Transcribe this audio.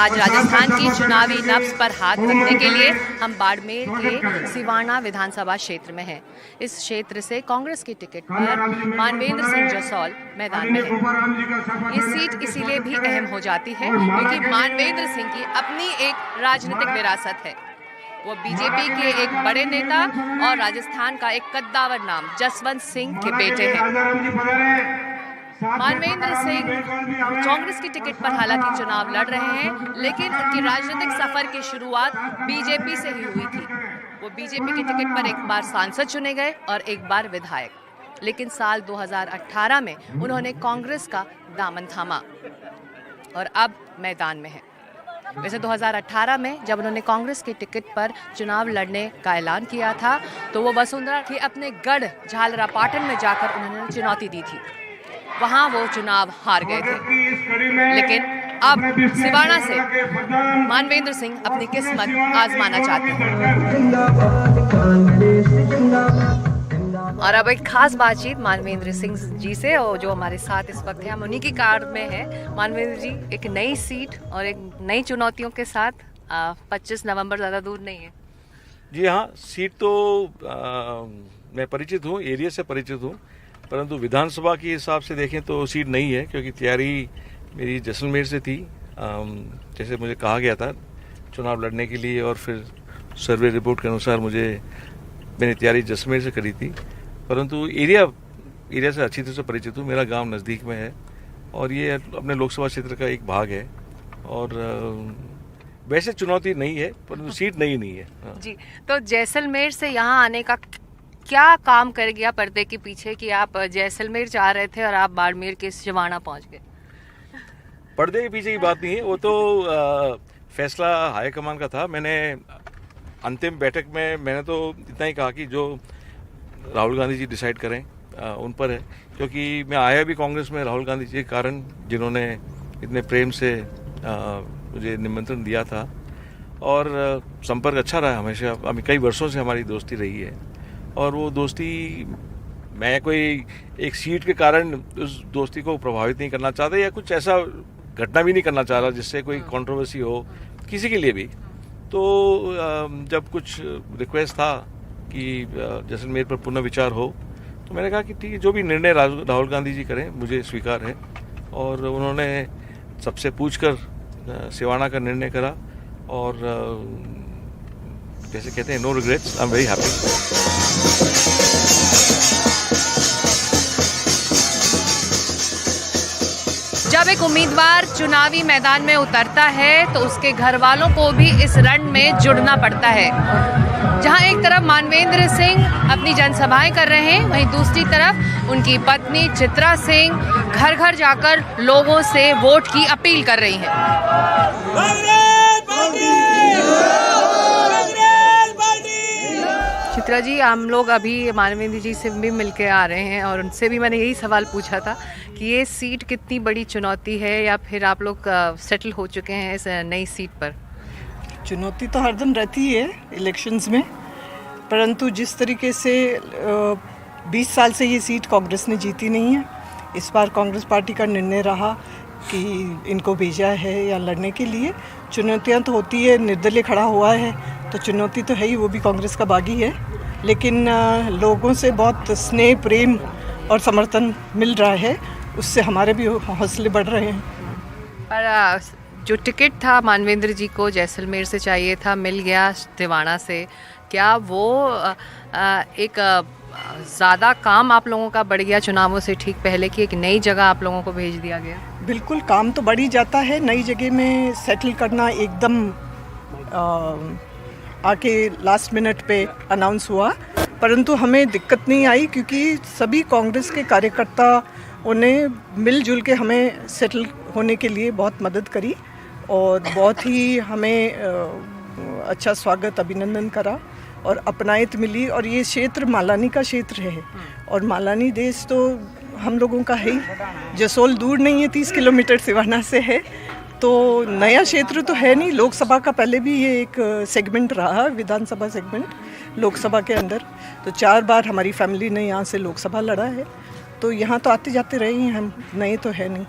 आज राजस्थान की चुनावी नब्ज पर हाथ रखने के लिए हम बाड़मेर के सिवाना विधानसभा क्षेत्र में हैं। इस क्षेत्र से कांग्रेस की टिकट पर मानवेंद्र सिंह जसौल मैदान में हैं। ये सीट इसीलिए भी अहम हो जाती है क्योंकि मानवेंद्र सिंह की अपनी एक राजनीतिक विरासत है। वो बीजेपी के एक बड़े नेता और राजस्थान का एक कद्दावर नाम जसवंत सिंह के बेटे हैं। मानवेंद्र सिंह कांग्रेस की टिकट पर हालांकि चुनाव लड़ रहे हैं, लेकिन उनकी राजनीतिक सफर की शुरुआत बीजेपी से ही हुई थी। वो बीजेपी की टिकट पर एक बार सांसद चुने गए और एक बार विधायक, लेकिन साल 2018 में उन्होंने कांग्रेस का दामन थामा और अब मैदान में है। वैसे 2018 में जब उन्होंने कांग्रेस की टिकट पर चुनाव लड़ने का ऐलान किया था तो वो वसुंधरा के अपने गढ़ झालरापाटन में जाकर उन्होंने चुनौती दी थी। वहां वो चुनाव हार गए थे, लेकिन अब सिवाना से मानवेंद्र सिंह अपनी किस्मत आजमाना चाहते हैं। और अब एक खास बातचीत मानवेंद्र सिंह जी से, और जो हमारे साथ इस वक्त हैं, हम उन्हीं की कार में हैं। मानवेंद्र जी, एक नई सीट और एक नई चुनौतियों के साथ 25 नवंबर ज़्यादा दूर नहीं है। जी हाँ, सीट तो मैं परिचित हूँ, एरिया से परिचित हूँ, परंतु विधानसभा के हिसाब से देखें तो सीट नहीं है, क्योंकि तैयारी मेरी जैसलमेर से थी। जैसे मुझे कहा गया था चुनाव लड़ने के लिए, और फिर सर्वे रिपोर्ट के अनुसार मैंने तैयारी जैसलमेर से करी थी, परंतु एरिया से अच्छी तरह से परिचित हूँ। मेरा गांव नज़दीक में है और ये अपने लोकसभा क्षेत्र का एक भाग है, और वैसे चुनौती नहीं है, परंतु सीट नहीं है। हाँ। जी, तो जैसलमेर से यहाँ आने का क्या काम कर गया पर्दे के पीछे कि आप जैसलमेर जा रहे थे और आप बाड़मेर के सिवाना पहुंच गए? पर्दे के पीछे की बात नहीं है, वो तो फैसला हाईकमान का था। मैंने अंतिम बैठक में मैंने तो इतना ही कहा कि जो राहुल गांधी जी डिसाइड करें उन पर है, क्योंकि मैं आया भी कांग्रेस में राहुल गांधी जी के कारण, जिन्होंने इतने प्रेम से मुझे निमंत्रण दिया था, और संपर्क अच्छा रहा हमेशा। कई वर्षों से हमारी दोस्ती रही है, और वो दोस्ती, मैं कोई एक सीट के कारण उस दोस्ती को प्रभावित नहीं करना चाहता, या कुछ ऐसा घटना भी नहीं करना चाह रहा जिससे कोई कंट्रोवर्सी हो किसी के लिए भी। तो जब कुछ रिक्वेस्ट था कि जैसलमेर पर पुनः विचार हो, तो मैंने कहा कि ठीक है, जो भी निर्णय राहुल गांधी जी करें मुझे स्वीकार है। और उन्होंने सबसे पूछकर सिवाना का निर्णय करा, और जैसे कहते हैं, no regrets, I am very happy. जब एक उम्मीदवार चुनावी मैदान में उतरता है तो उसके घर वालों को भी इस रण में जुड़ना पड़ता है। जहां एक तरफ मानवेंद्र सिंह अपनी जनसभाएं कर रहे हैं, वहीं दूसरी तरफ उनकी पत्नी चित्रा सिंह घर घर जाकर लोगों से वोट की अपील कर रही हैं। चित्रा जी, हम लोग अभी मानवेंद्र जी से भी मिलके आ रहे हैं, और उनसे भी मैंने यही सवाल पूछा था कि ये सीट कितनी बड़ी चुनौती है, या फिर आप लोग सेटल हो चुके हैं इस नई सीट पर? चुनौती तो हरदम रहती है इलेक्शंस में, परंतु जिस तरीके से 20 साल से ये सीट कांग्रेस ने जीती नहीं है, इस बार कांग्रेस पार्टी का निर्णय रहा कि इनको भेजा है या लड़ने के लिए। चुनौतियां तो होती है, निर्दलीय खड़ा हुआ है तो चुनौती तो है ही, वो भी कांग्रेस का बागी है, लेकिन लोगों से बहुत स्नेह, प्रेम और समर्थन मिल रहा है, उससे हमारे भी हौसले बढ़ रहे हैं। पर जो टिकट था मानवेंद्र जी को जैसलमेर से चाहिए था, मिल गया सिवाना से, क्या वो एक ज़्यादा काम आप लोगों का बढ़ गया चुनावों से ठीक पहले की एक नई जगह आप लोगों को भेज दिया गया? बिल्कुल, काम तो बढ़ ही जाता है। नई जगह में सेटल करना एकदम आके लास्ट मिनट पे अनाउंस हुआ, परंतु हमें दिक्कत नहीं आई, क्योंकि सभी कांग्रेस के कार्यकर्ताओं ने मिलजुल के हमें सेटल होने के लिए बहुत मदद करी, और बहुत ही हमें अच्छा स्वागत, अभिनंदन करा और अपनायत मिली। और ये क्षेत्र मालानी का क्षेत्र है, और मालानी देश तो हम लोगों का है ही। जसोल दूर नहीं है, 30 किलोमीटर सिवाना से है, तो नया क्षेत्र तो है नहीं। लोकसभा का पहले भी ये एक सेगमेंट रहा, विधानसभा सेगमेंट लोकसभा के अंदर, तो 4 बार हमारी फैमिली ने यहाँ से लोकसभा लड़ा है, तो यहाँ तो आते जाते रहे हैं हम, नए तो है नहीं।